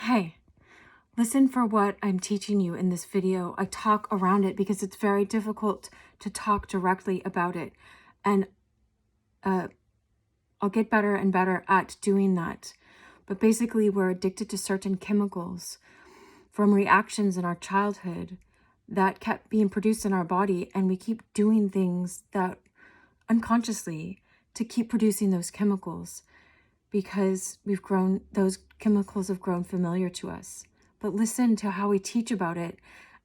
Hey, listen for what I'm teaching you in this video. I talk around it because it's very difficult to talk directly about it. And I'll get better and better at doing that. But basically, we're addicted to certain chemicals from reactions in our childhood that kept being produced in our body. And we keep doing things that unconsciously to keep producing those chemicals because those chemicals have grown familiar to us. But listen to how we teach about it.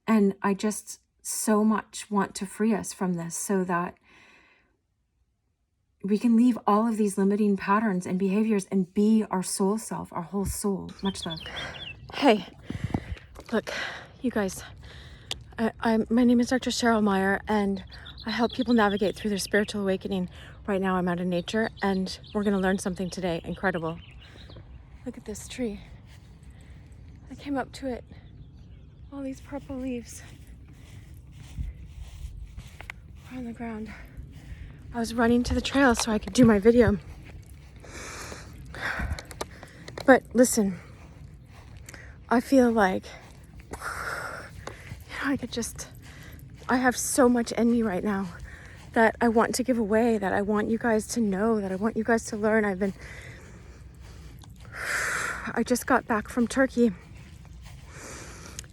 And I just so much want to free us from this so that we can leave all of these limiting patterns and behaviors and be our soul self, our whole soul. Much love. Hey, look, you guys, my name is Dr. Cheryl Meier, and I help people navigate through their spiritual awakening. Right now I'm out in nature, and we're going to learn something today. Incredible. Look at this tree. I came up to it. All these purple leaves are on the ground. I was running to the trail so I could do my video. But listen, I feel like, I have so much in me right now that I want to give away, that I want you guys to know, that I want you guys to learn. I just got back from Turkey.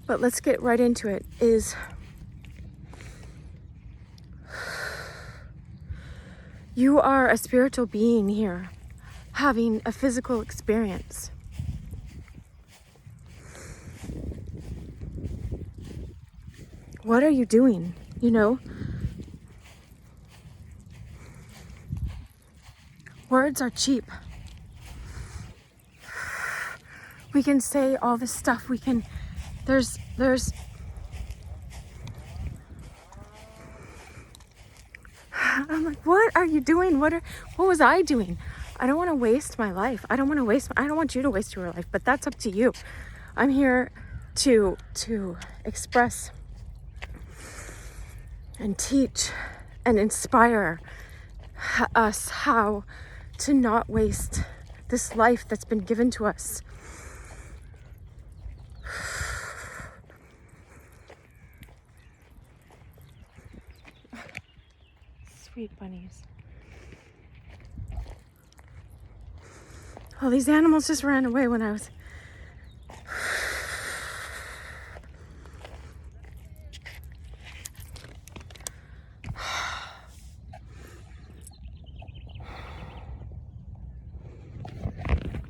But let's get right into it. You are a spiritual being here, having a physical experience. What are you doing? Words are cheap. We can say all this stuff. There's I'm like, what are you doing? What was I doing? I don't want to waste my life. I don't want you to waste your life, but that's up to you. I'm here to express and teach and inspire us how to not waste this life that's been given to us. Sweet bunnies. All these animals just ran away when I was...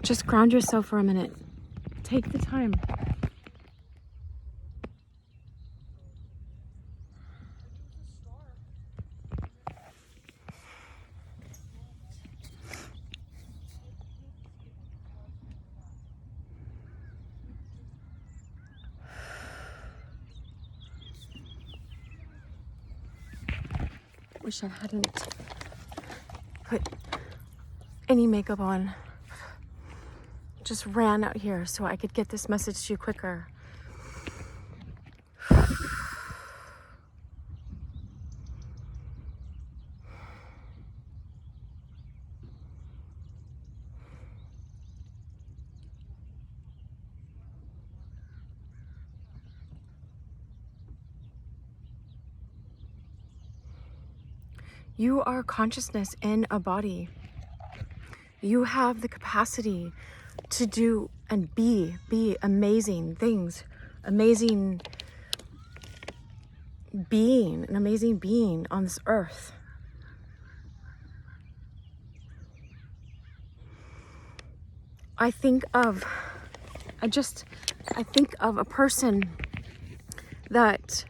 Just ground yourself for a minute. Take the time. Wish I hadn't put any makeup on. Just ran out here so I could get this message to you quicker. You are consciousness in a body. You have the capacity to do and be amazing things, an amazing being on this earth. I think of a person that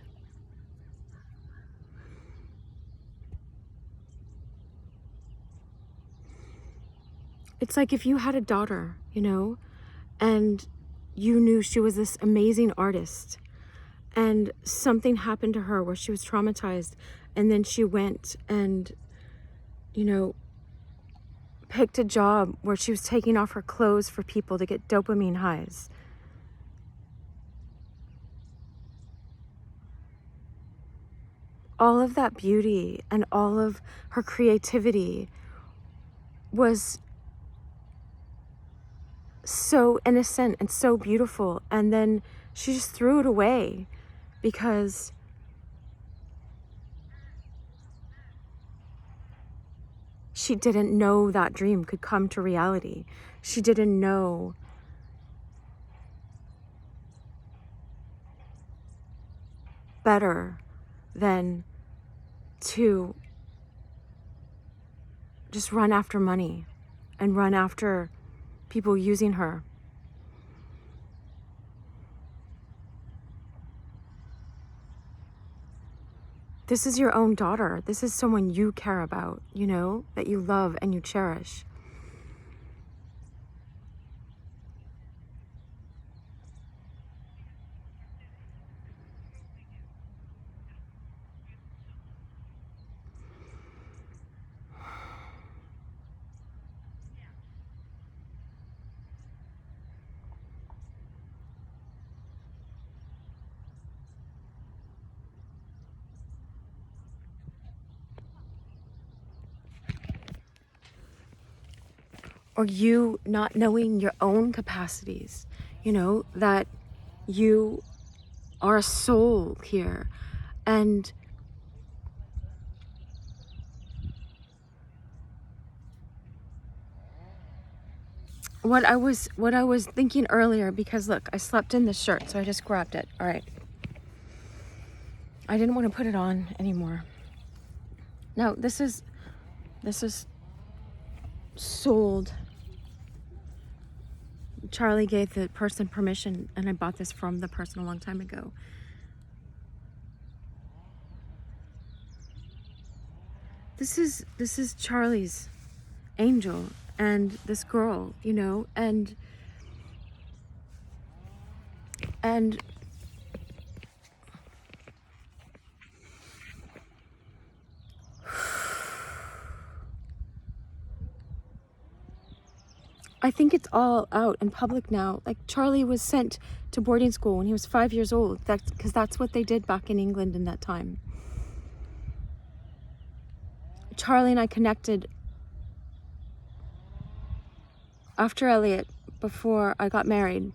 it's like if you had a daughter, and you knew she was this amazing artist, and something happened to her where she was traumatized, and then she went and, picked a job where she was taking off her clothes for people to get dopamine highs. All of that beauty and all of her creativity was so innocent and so beautiful, and then she just threw it away because she didn't know that dream could come to reality. She didn't know better than to just run after money and run after people using her. This is your own daughter. This is someone you care about, you know, that you love and you cherish. Or you not knowing your own capacities, you know, that you are a soul here. And what I was thinking earlier, because look, I slept in this shirt, so I just grabbed it. All right. I didn't want to put it on anymore. Now, this is sold. Charlie gave the person permission, and I bought this from the person a long time ago. This is Charlie's angel and this girl, you know, and I think it's all out in public now. Like, Charlie was sent to boarding school when he was 5 years old. That's because that's what they did back in England in that time. Charlie and I connected after Elliot, before I got married.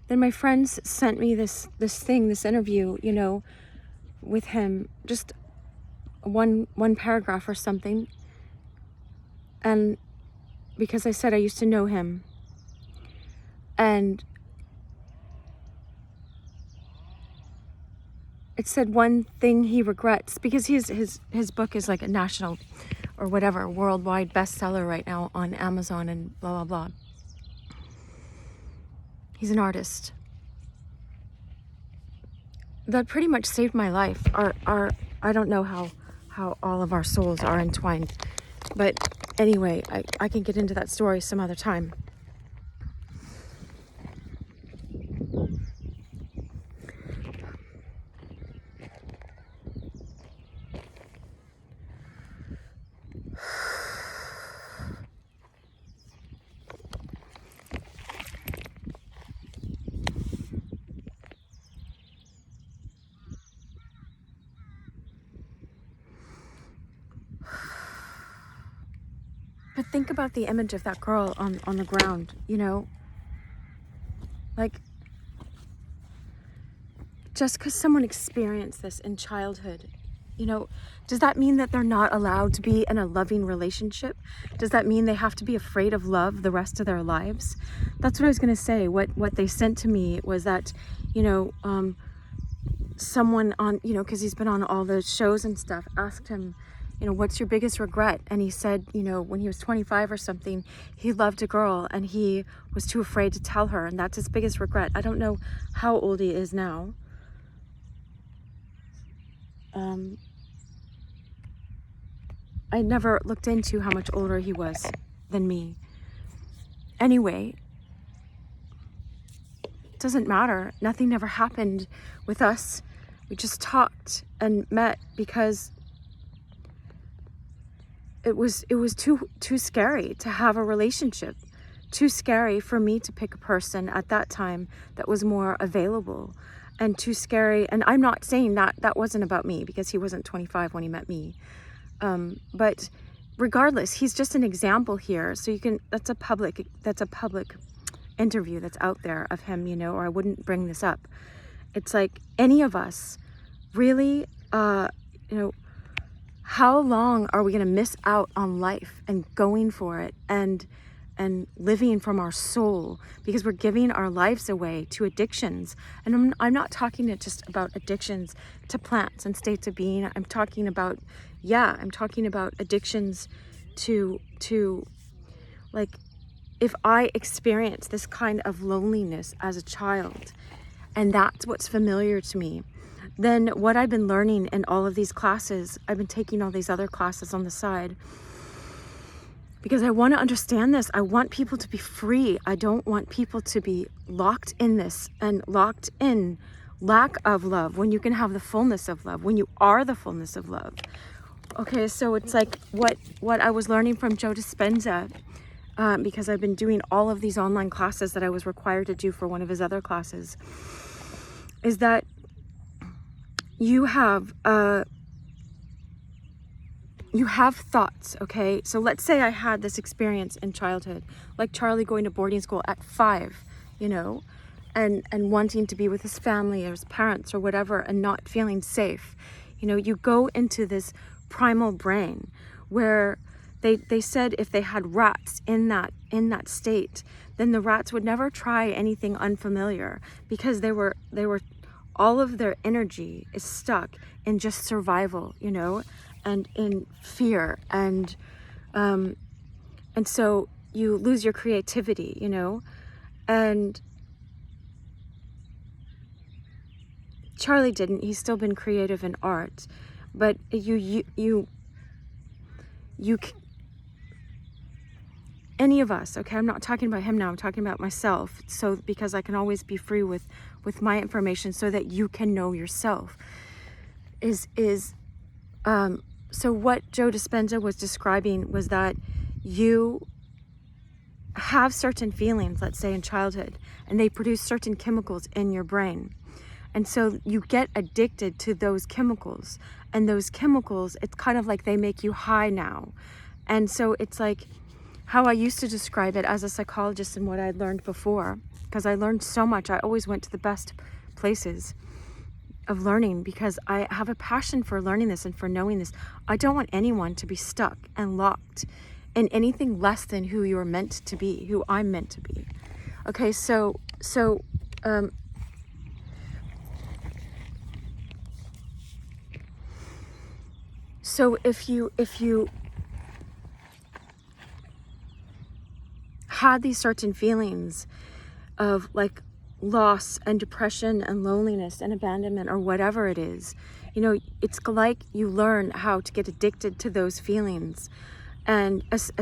Then my friends sent me this interview, you know, with him, just one paragraph or something. And because I said I used to know him, and it said one thing he regrets, because his book is like a national or whatever worldwide bestseller right now on Amazon and blah blah blah. He's an artist. That pretty much saved my life. I don't know how all of our souls are entwined, but anyway, I can get into that story some other time. But think about the image of that girl on the ground, you know? Like, just because someone experienced this in childhood, you know, does that mean that they're not allowed to be in a loving relationship? Does that mean they have to be afraid of love the rest of their lives? That's what I was going to say. What they sent to me was that, you know, someone on, you know, because he's been on all the shows and stuff, asked him, you know, what's your biggest regret? And he said, you know, when he was 25 or something, he loved a girl and he was too afraid to tell her. And that's his biggest regret. I don't know how old he is now. I never looked into how much older he was than me. Anyway, it doesn't matter. Nothing ever happened with us. We just talked and met because it was too scary to have a relationship. Too scary for me to pick a person at that time that was more available. and too scary. And I'm not saying that that wasn't about me, because he wasn't 25 when he met me. But regardless, he's just an example here. So you can, that's a public interview that's out there of him, you know, or I wouldn't bring this up. It's like, any of us really, you know, how long are we going to miss out on life and going for it and living from our soul, because we're giving our lives away to addictions? And I'm not talking just about addictions to plants and states of being. I'm talking about addictions to like, if I experience this kind of loneliness as a child, and that's what's familiar to me, then what I've been learning in all of these classes, I've been taking all these other classes on the side, because I want to understand this. I want people to be free. I don't want people to be locked in this and locked in lack of love, when you can have the fullness of love, when you are the fullness of love. Okay, so it's like what I was learning from Joe Dispenza, because I've been doing all of these online classes that I was required to do for one of his other classes, is that you have thoughts, okay? So let's say I had this experience in childhood, like Charlie going to boarding school at 5, you know, and wanting to be with his family or his parents or whatever, and not feeling safe. You know, you go into this primal brain where they said if they had rats in that state, then the rats would never try anything unfamiliar, because they were all of their energy is stuck in just survival, you know, and in fear, and so you lose your creativity, you know. And Charlie didn't. He's still been creative in art, but you any of us, okay, I'm not talking about him now, I'm talking about myself, so because I can always be free with my information, so that you can know yourself, so what Joe Dispenza was describing was that you have certain feelings, let's say in childhood, and they produce certain chemicals in your brain, and so you get addicted to those chemicals, and those chemicals, it's kind of like they make you high now. And so it's like how I used to describe it as a psychologist and what I'd learned before, because I learned so much. I always went to the best places of learning, because I have a passion for learning this and for knowing this. I don't want anyone to be stuck and locked in anything less than who you're meant to be, who I'm meant to be. Okay, so if you had these certain feelings of like loss and depression and loneliness and abandonment or whatever it is, you know, it's like you learn how to get addicted to those feelings, and as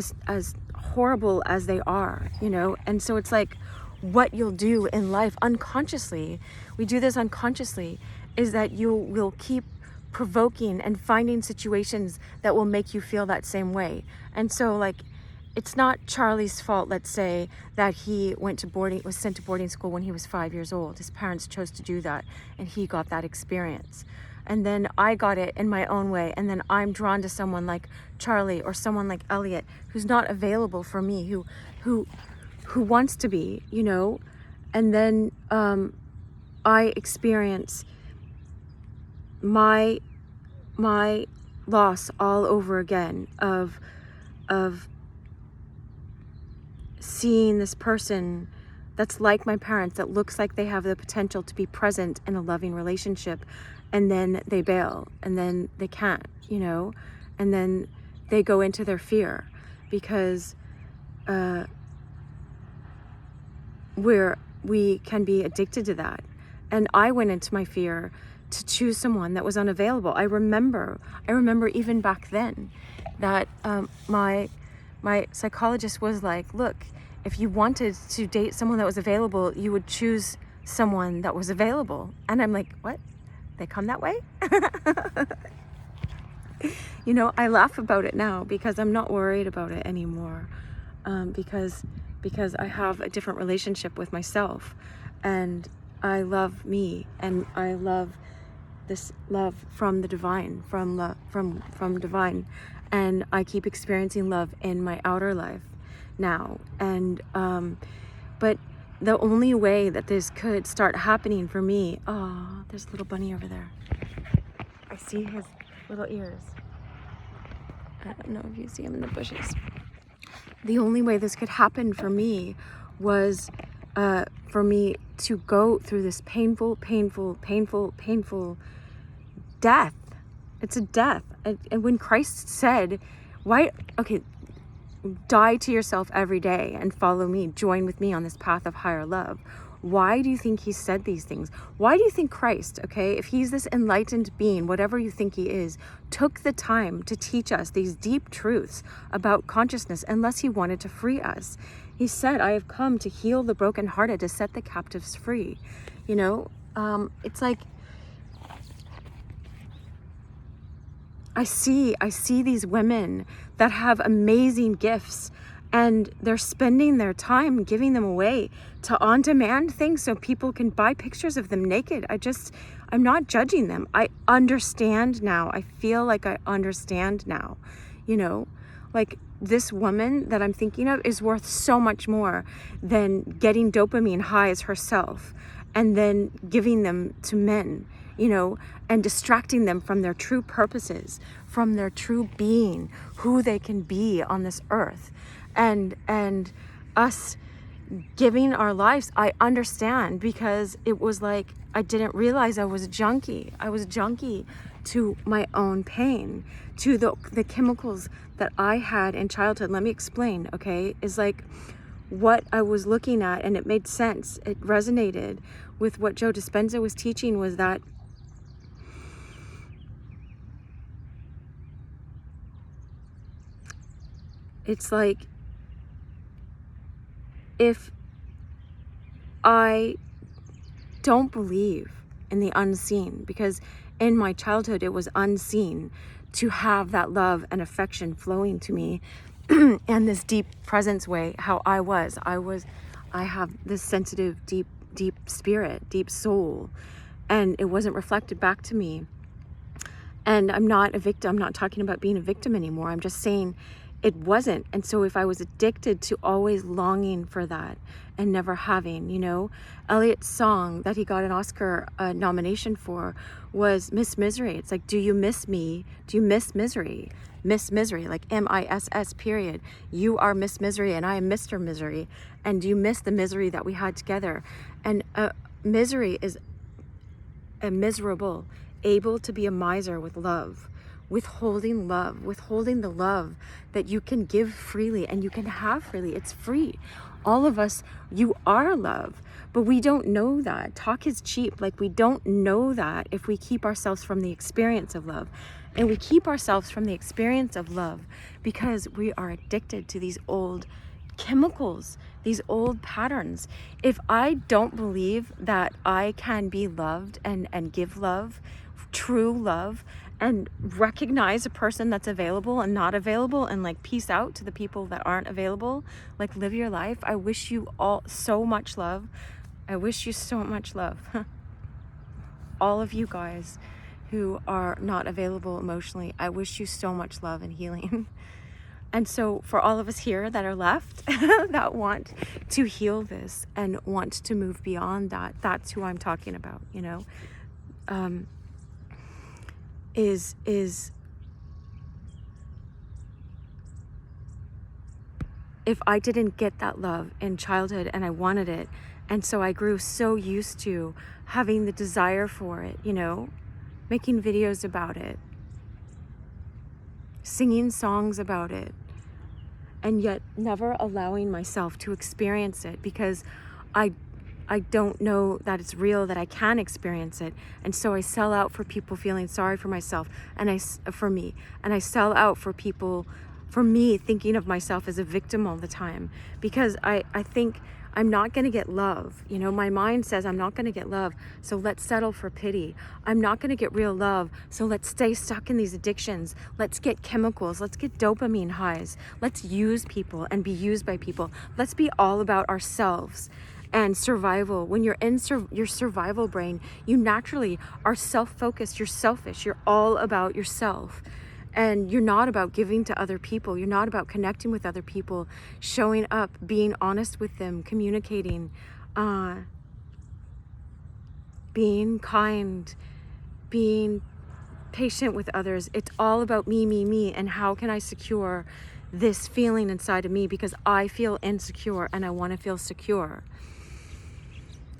horrible as they are, you know. And so it's like what you'll do in life unconsciously, we do this unconsciously, is that you will keep provoking and finding situations that will make you feel that same way. And so like, it's not Charlie's fault, let's say, that he was sent to boarding school when he was 5 years old. His parents chose to do that, and he got that experience. And then I got it in my own way, and then I'm drawn to someone like Charlie or someone like Elliot, who's not available for me, who wants to be, you know. And then I experience my loss all over again of seeing this person that's like my parents, that looks like they have the potential to be present in a loving relationship, and then they bail, and then they can't, you know, and then they go into their fear, because we can be addicted to that. And I went into my fear to choose someone that was unavailable. I remember even back then that my psychologist was like, look, if you wanted to date someone that was available, you would choose someone that was available. And I'm like, what? They come that way? You know, I laugh about it now, because I'm not worried about it anymore, because I have a different relationship with myself, and I love me, and I love this love from the divine, from divine, and I keep experiencing love in my outer life now. And but the only way that this could start happening for me, oh, there's a little bunny over there. I see his little ears. I don't know if you see him in the bushes. The only way this could happen for me was for me to go through this painful death. It's a death. And when Christ said, die to yourself every day and follow me, join with me on this path of higher love. Why do you think he said these things? Why do you think Christ, if he's this enlightened being, whatever you think he is, took the time to teach us these deep truths about consciousness unless he wanted to free us? He said, I have come to heal the brokenhearted, to set the captives free. It's like, I see these women that have amazing gifts, and they're spending their time giving them away to on-demand things so people can buy pictures of them naked. I'm not judging them. I understand now. I feel like I understand now. Like this woman that I'm thinking of is worth so much more than getting dopamine highs herself and then giving them to men, and distracting them from their true purposes, from their true being, who they can be on this earth. And us giving our lives, I understand, because it was like I didn't realize I was a junkie. I was a junkie to my own pain, to the chemicals that I had in childhood. Let me explain, is like what I was looking at, and it made sense. It resonated with what Joe Dispenza was teaching, was that it's like, if I don't believe in the unseen, because in my childhood it was unseen to have that love and affection flowing to me and this deep presence way, how I have this sensitive, deep spirit, deep soul, and it wasn't reflected back to me. And I'm not a victim. I'm not talking about being a victim anymore. I'm just saying it wasn't. And so if I was addicted to always longing for that and never having, Elliot's song that he got an Oscar nomination for was Miss Misery. It's like, do you miss me? Do you miss misery? Miss Misery, like MISS period. You are Miss Misery and I am Mr. Misery. And do you miss the misery that we had together? And misery is a miserable, able to be a miser with love. Withholding the love that you can give freely and you can have freely. It's free. All of us, you are love, but we don't know that. Talk is cheap. Like, we don't know that if we keep ourselves from the experience of love. And we keep ourselves from the experience of love because we are addicted to these old chemicals, these old patterns. If I don't believe that I can be loved and give love, true love, and recognize a person that's available and not available, and like peace out to the people that aren't available, like live your life. I wish you all so much love. I wish you so much love. All of you guys who are not available emotionally, I wish you so much love and healing. And so for all of us here that are left that want to heal this and want to move beyond that, that's who I'm talking about, is if I didn't get that love in childhood and I wanted it, and so I grew so used to having the desire for it, making videos about it, singing songs about it, and yet never allowing myself to experience it because I don't know that it's real, that I can experience it. And so I sell out for people feeling sorry for myself for me. And I sell out for people, for me thinking of myself as a victim all the time because I think I'm not going to get love. My mind says I'm not going to get love, so let's settle for pity. I'm not going to get real love, so let's stay stuck in these addictions. Let's get chemicals. Let's get dopamine highs. Let's use people and be used by people. Let's be all about ourselves. and survival. When you're in your survival brain, you naturally are self-focused, you're selfish, you're all about yourself. And you're not about giving to other people. You're not about connecting with other people, showing up, being honest with them, communicating, being kind, being patient with others. It's all about me, and how can I secure this feeling inside of me, because I feel insecure and I want to feel secure.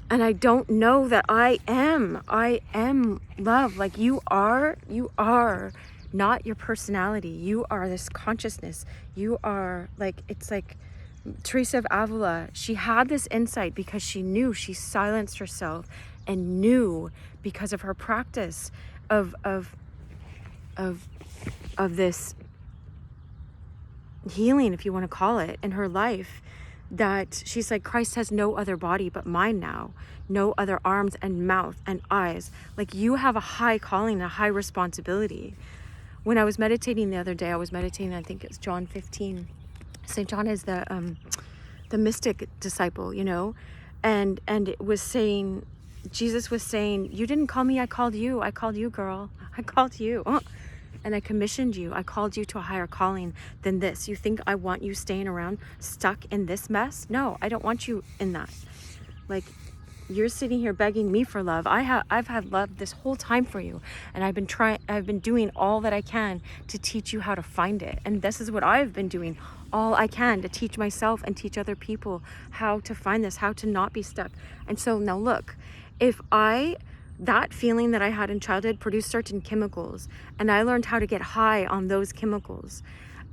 And I don't know that I am love. Like you are not your personality. You are this consciousness. You are like, it's like Teresa of Avila. She had this insight because she knew, she silenced herself and knew, because of her practice of this healing, if you want to call it, in her life, that she's like, Christ has no other body but mine now, no other arms and mouth and eyes. Like you have a high calling, a high responsibility. When I was meditating the other day, I think it's John 15. St. John is the mystic disciple, you know, and it was saying, Jesus was saying, you didn't call me, I called you, girl, I called you. And I commissioned you. I called you to a higher calling than this. You think I want you staying around stuck in this mess? No, I don't want you in that. Like, you're sitting here begging me for love. I've had love this whole time for you, and I've been doing all that I can to teach you how to find it. And this is what I've been doing, all I can to teach myself and teach other people how to find this, how to not be stuck. And so now look, if that feeling that I had in childhood produced certain chemicals, and I learned how to get high on those chemicals.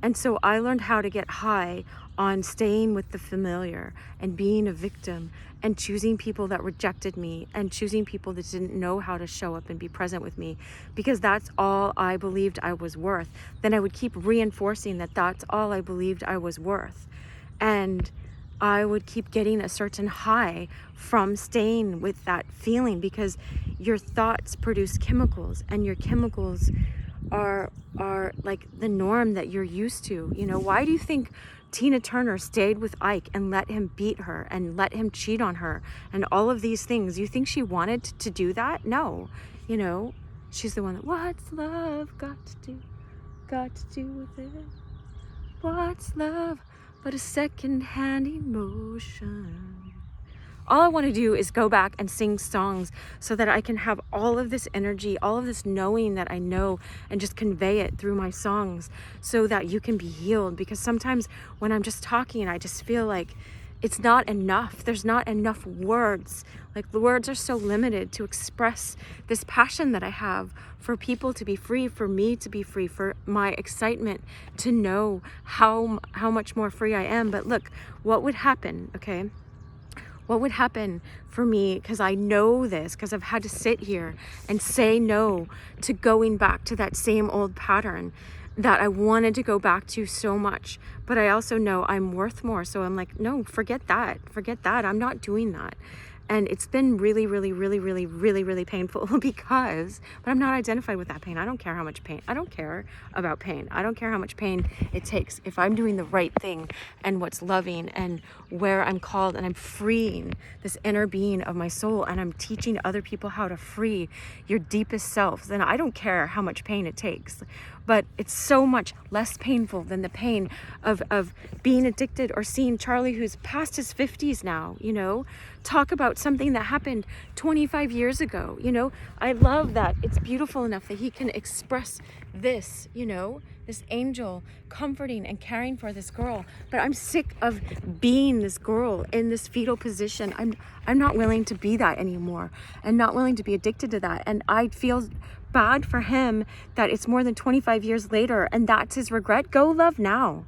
And so I learned how to get high on staying with the familiar and being a victim and choosing people that rejected me and choosing people that didn't know how to show up and be present with me, because that's all I believed I was worth. Then I would keep reinforcing that that's all I believed I was worth. And I would keep getting a certain high from staying with that feeling, because your thoughts produce chemicals, and your chemicals are like the norm that you're used to. You know, why do you think Tina Turner stayed with Ike and let him beat her and let him cheat on her and all of these things? You think she wanted to do that? No. You know, she's the one that, what's love got to do with it? What's love but a second-hand emotion? All I want to do is go back and sing songs so that I can have all of this energy, all of this knowing that I know, and just convey it through my songs so that you can be healed. Because sometimes when I'm just talking, I just feel like it's not enough. There's not enough words. Like the words are so limited to express this passion that I have for people to be free, for me to be free, for my excitement to know how much more free I am. But look, what would happen, okay? What would happen for me, because I know this, because I've had to sit here and say no to going back to that same old pattern that I wanted to go back to so much. But I also know I'm worth more. So I'm like, no, forget that. I'm not doing that. And it's been really, really, really, really, really, really painful because, but I'm not identified with that pain. I don't care how much pain. I don't care about pain. I don't care how much pain it takes. If I'm doing the right thing and what's loving and where I'm called, and I'm freeing this inner being of my soul, and I'm teaching other people how to free your deepest selves, then I don't care how much pain it takes. But it's so much less painful than the pain of being addicted, or seeing Charlie, who's past his 50s now, you know, talk about something that happened 25 years ago. You know, I love that it's beautiful enough that he can express this, you know, this angel comforting and caring for this girl. But I'm sick of being this girl in this fetal position. I'm not willing to be that anymore, and not willing to be addicted to that. And I feel bad for him that it's more than 25 years later and that's his regret. Go love now,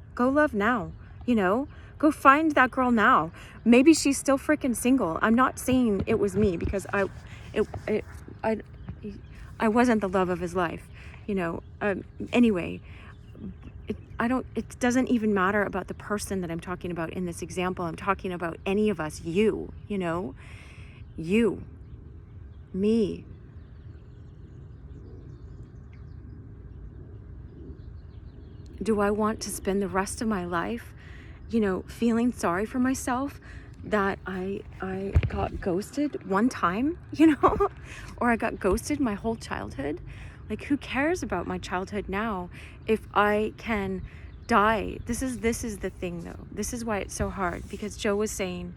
you know, go find that girl now. Maybe she's still freaking single. I'm not saying it was me, because I wasn't the love of his life, you know. Anyway, it doesn't even matter about the person that I'm talking about in this example. I'm talking about any of us, you know, you, me. Do I want to spend the rest of my life, you know, feeling sorry for myself that I got ghosted one time, you know, or I got ghosted my whole childhood. Like, who cares about my childhood now if I can die? This is the thing, though. This is why it's so hard, because Joe was saying,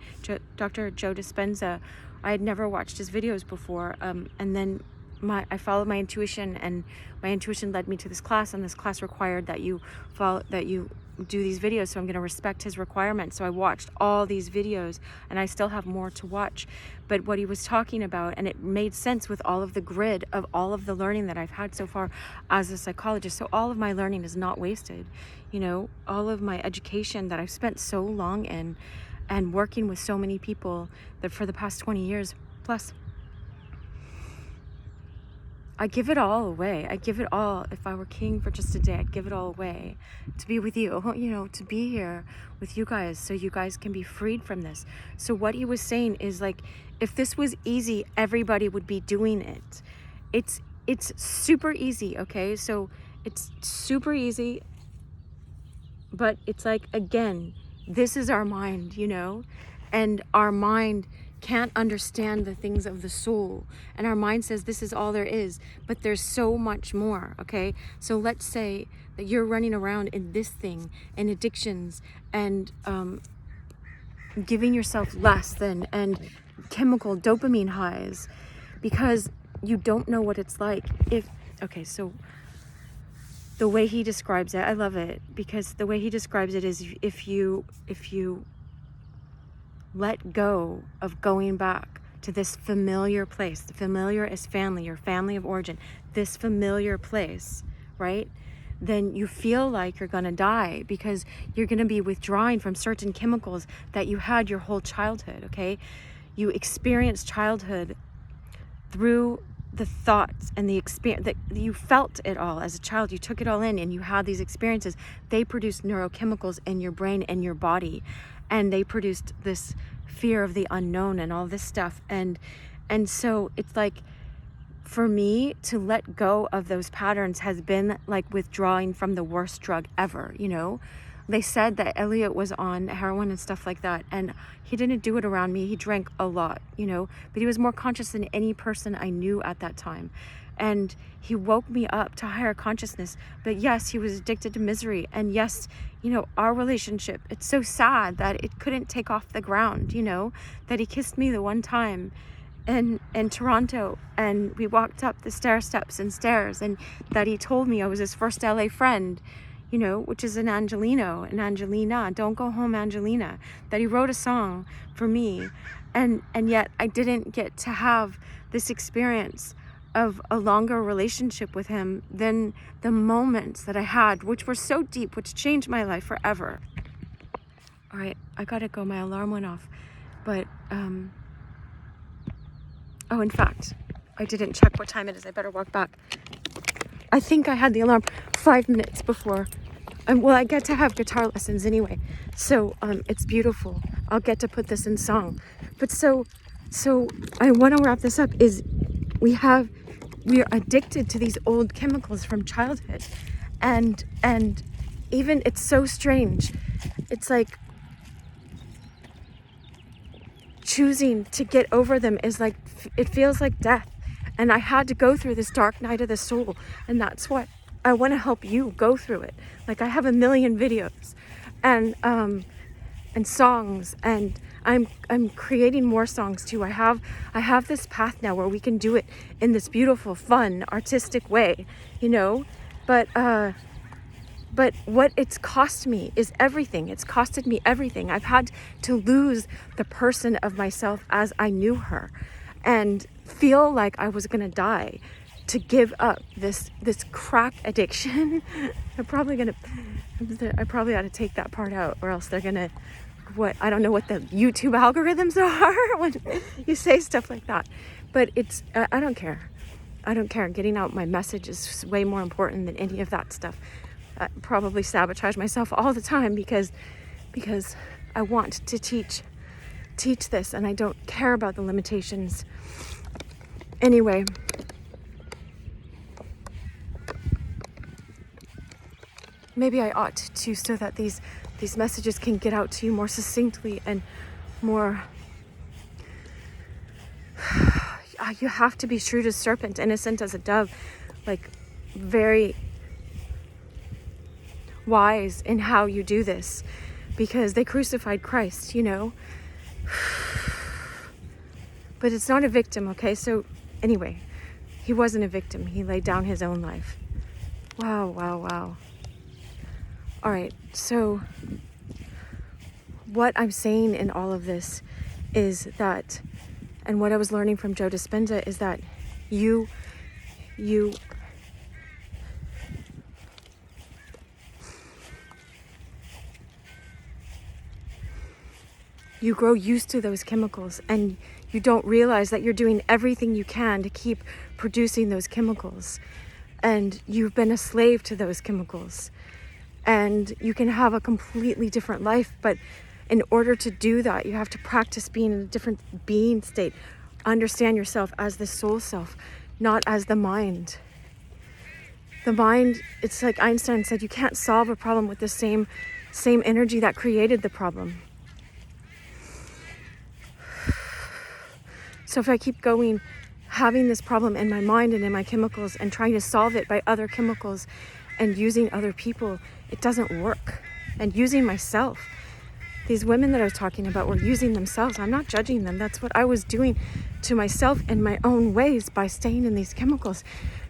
Dr. Joe Dispenza, I had never watched his videos before, and then I followed my intuition, and my intuition led me to this class, and this class required that you do these videos, so I'm going to respect his requirements. So I watched all these videos, and I still have more to watch. But what he was talking about, and it made sense with all of the grid of all of the learning that I've had so far as a psychologist. So all of my learning is not wasted, you know, all of my education that I've spent so long in, and working with so many people that for the past 20 years plus, I give it all away. I give it all. If I were king for just a day, I'd give it all away to be with you, you know, to be here with you guys, so you guys can be freed from this. So what he was saying is, like, if this was easy, everybody would be doing it. It's super easy, okay? So it's super easy, but it's like, again, this is our mind, you know, and our mind can't understand the things of the soul, and our mind says this is all there is, but there's so much more. Okay, so let's say that you're running around in this thing and addictions and giving yourself less than, and chemical dopamine highs, because you don't know what it's like. So the way he describes it, I love it, because the way he describes it is, if you let go of going back to this familiar place. The familiar is family, your family of origin, this familiar place, right? Then you feel like you're gonna die, because you're gonna be withdrawing from certain chemicals that you had your whole childhood, okay? You experienced childhood through the thoughts and the experience that you felt it all as a child. You took it all in, and you had these experiences. They produced neurochemicals in your brain and your body, and they produced this fear of the unknown and all this stuff. And so it's like, for me to let go of those patterns has been like withdrawing from the worst drug ever, you know? They said that Elliot was on heroin and stuff like that, and he didn't do it around me. He drank a lot, you know, but he was more conscious than any person I knew at that time. And he woke me up to higher consciousness. But yes, he was addicted to misery. And yes, you know, our relationship, it's so sad that it couldn't take off the ground, you know, that he kissed me the one time in Toronto, and we walked up the steps, and that he told me I was his first LA friend, you know, which is an Angelino, an Angelina, don't go home, Angelina, that he wrote a song for me. And yet I didn't get to have this experience of a longer relationship with him than the moments that I had, which were so deep, which changed my life forever. All right, I gotta go. My alarm went off. But, oh, in fact, I didn't check what time it is. I better walk back. I think I had the alarm 5 minutes before. Well, I get to have guitar lessons anyway. So it's beautiful. I'll get to put this in song. But so I want to wrap this up, is we are addicted to these old chemicals from childhood. And even, it's so strange. It's like choosing to get over them is like, it feels like death. And I had to go through this dark night of the soul. And that's what I want to help you go through it. Like, I have a million videos and songs, and I'm creating more songs too. I have this path now where we can do it in this beautiful, fun, artistic way, you know, but what it's cost me is everything. It's costed me everything. I've had to lose the person of myself as I knew her, and feel like I was gonna die to give up this crack addiction. I probably ought to take that part out, or else they're gonna, I don't know what the YouTube algorithms are when you say stuff like that. But it's, I don't care. Getting out my message is way more important than any of that stuff. I probably sabotage myself all the time because I want to teach this, and I don't care about the limitations. Anyway, maybe I ought to, so that these messages can get out to you more succinctly and more, you have to be shrewd as serpent, innocent as a dove, like very wise in how you do this, because they crucified Christ, you know. But it's not a victim, okay? So anyway, he wasn't a victim. He laid down his own life. Wow, wow, wow. All right, so what I'm saying in all of this is that, and what I was learning from Joe Dispenza is that you grow used to those chemicals, and you don't realize that you're doing everything you can to keep producing those chemicals, and you've been a slave to those chemicals, and you can have a completely different life. But in order to do that, you have to practice being in a different being state. Understand yourself as the soul self, not as the mind. The mind, it's like Einstein said, you can't solve a problem with the same energy that created the problem. So if I keep going, having this problem in my mind and in my chemicals and trying to solve it by other chemicals and using other people, it doesn't work. And using myself. These women that I was talking about were using themselves. I'm not judging them. That's what I was doing to myself in my own ways by staying in these chemicals,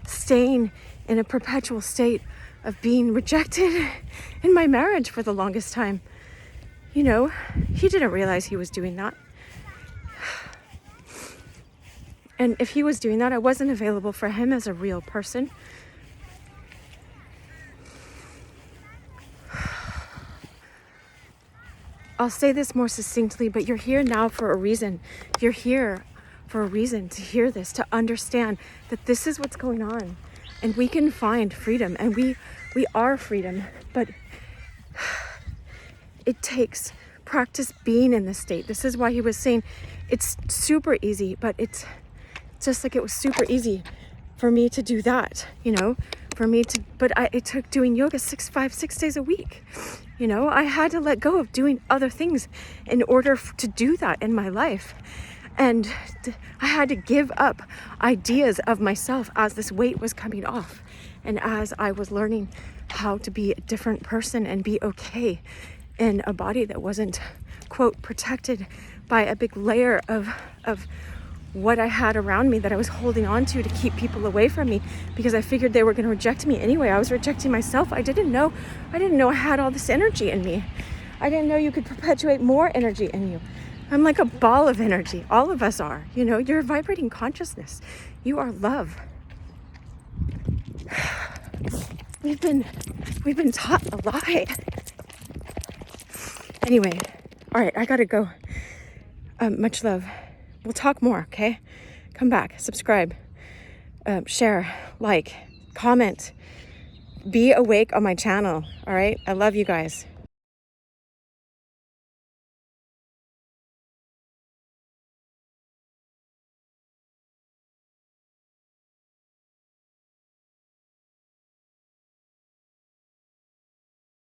staying in a perpetual state of being rejected in my marriage for the longest time. You know, he didn't realize he was doing that. And if he was doing that, I wasn't available for him as a real person. I'll say this more succinctly, but you're here now for a reason. You're here for a reason to hear this, to understand that this is what's going on. And we can find freedom, and we are freedom, but it takes practice being in this state. This is why he was saying it's super easy, but it's just like it was super easy for me to do that, you know, it took doing yoga 6 days a week. You know, I had to let go of doing other things in order to do that in my life. And I had to give up ideas of myself as this weight was coming off. And as I was learning how to be a different person and be okay in a body that wasn't, quote, protected by a big layer of what I had around me that I was holding on to keep people away from me, because I figured they were going to reject me anyway. I was rejecting myself. I didn't know I had all this energy in me. I didn't know you could perpetuate more energy in you. I'm like a ball of energy. All of us are. You know, you're a vibrating consciousness. You are love. We've been taught a lie. Anyway, all right, I gotta go. Much love. We'll talk more, okay? Come back, subscribe, share, like, comment. Be awake on my channel, all right? I love you guys.